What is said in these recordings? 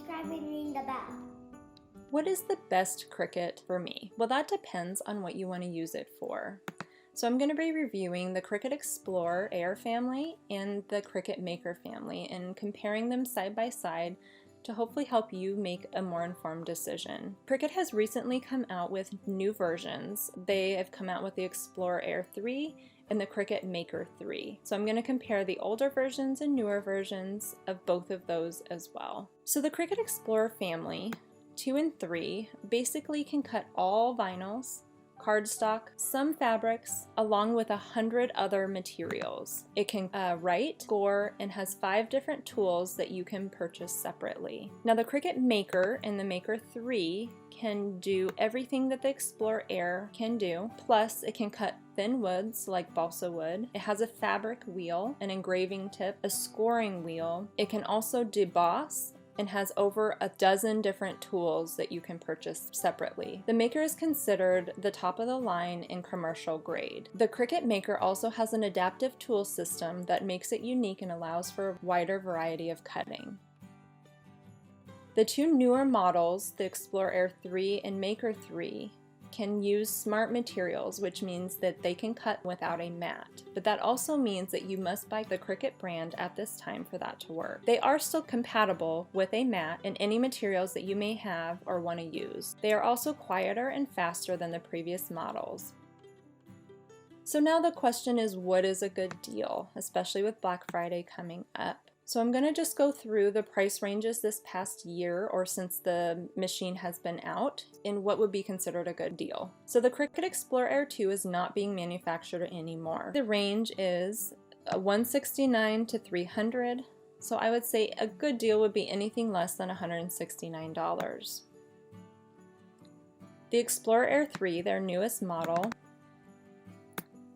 subscribe and ring the bell. What is the best Cricut for me? Well, that depends on what you want to use it for. So I'm going to be reviewing the Cricut Explorer Air family and the Cricut Maker family and comparing them side by side to hopefully help you make a more informed decision. Cricut has recently come out with new versions. They have come out with the Explorer Air 3 and the Cricut Maker 3. So I'm going to compare the older versions and newer versions of both of those as well. So the Cricut Explorer family 2 and 3 basically can cut all vinyls, cardstock, some fabrics, along with 100 other materials. It can write, score, and has 5 different tools that you can purchase separately. Now the Cricut Maker and the Maker 3 can do everything that the Explorer Air can do, plus it can cut thin woods like balsa wood. It has a fabric wheel, an engraving tip, a scoring wheel. It can also deboss and has over a dozen different tools that you can purchase separately. The Maker is considered the top of the line in commercial grade. The Cricut Maker also has an adaptive tool system that makes it unique and allows for a wider variety of cutting. The 2 newer models, the Explorer Air 3 and Maker 3, can use smart materials, which means that they can cut without a mat. But that also means that you must buy the Cricut brand at this time for that to work. They are still compatible with a mat and any materials that you may have or want to use. They are also quieter and faster than the previous models. So now the question is, what is a good deal, especially with Black Friday coming up? So I'm going to just go through the price ranges this past year or since the machine has been out and what would be considered a good deal. So the Cricut Explorer Air 2 is not being manufactured anymore. The range is $169 to $300. So I would say a good deal would be anything less than $169. The Explorer Air 3, their newest model,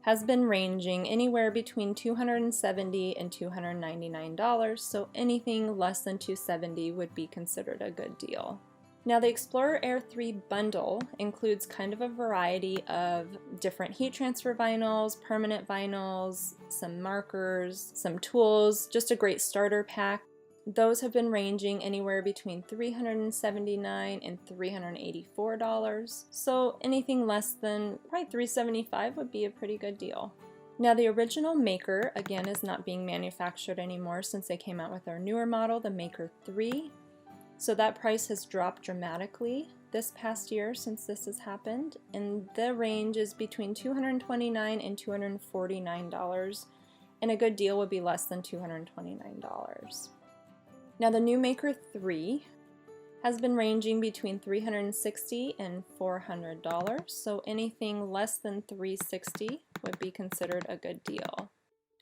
has been ranging anywhere between $270 and $299, so anything less than $270 would be considered a good deal. Now the Explorer Air 3 bundle includes kind of a variety of different heat transfer vinyls, permanent vinyls, some markers, some tools, just a great starter pack. Those have been ranging anywhere between $379 and $384, so anything less than probably $375 would be a pretty good deal. Now the original Maker, again, is not being manufactured anymore since they came out with their newer model, the Maker 3. So that price has dropped dramatically this past year since this has happened, and the range is between $229 and $249, and a good deal would be less than $229. Now the new Maker 3 has been ranging between $360 and $400, so anything less than $360 would be considered a good deal.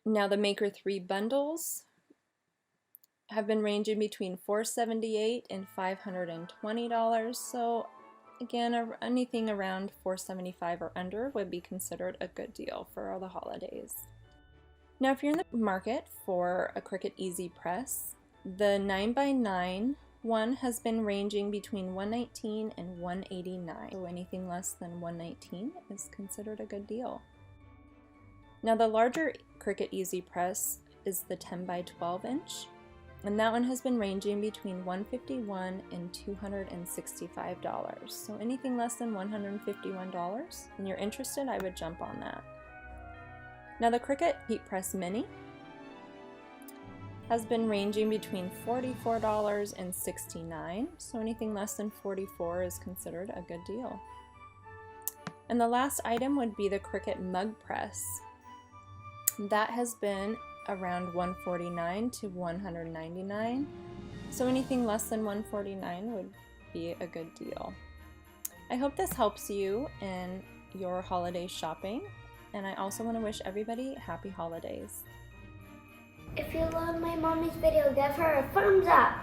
Now the Maker 3 bundles have been ranging between $478 and $520, so again, anything around $475 or under would be considered a good deal for the holidays. Now if you're in the market for a Cricut easypress, the 9x9 one has been ranging between $119 and $189, so anything less than $119 is considered a good deal. Now the larger Cricut easypress is the 10x12 inch, and that one has been ranging between $151 and $265, so anything less than $151 and you're interested, I would jump on that. Now the Cricut HeatPress Mini has been ranging between $44 and $69, so anything less than $44 is considered a good deal. And the last item would be the Cricut mugpress. That has been around $149 to $199, so anything less than $149 would be a good deal. I hope this helps you in your holiday shopping, and I also want to wish everybody happy holidays. If you loved my mommy's video, give her a thumbs up.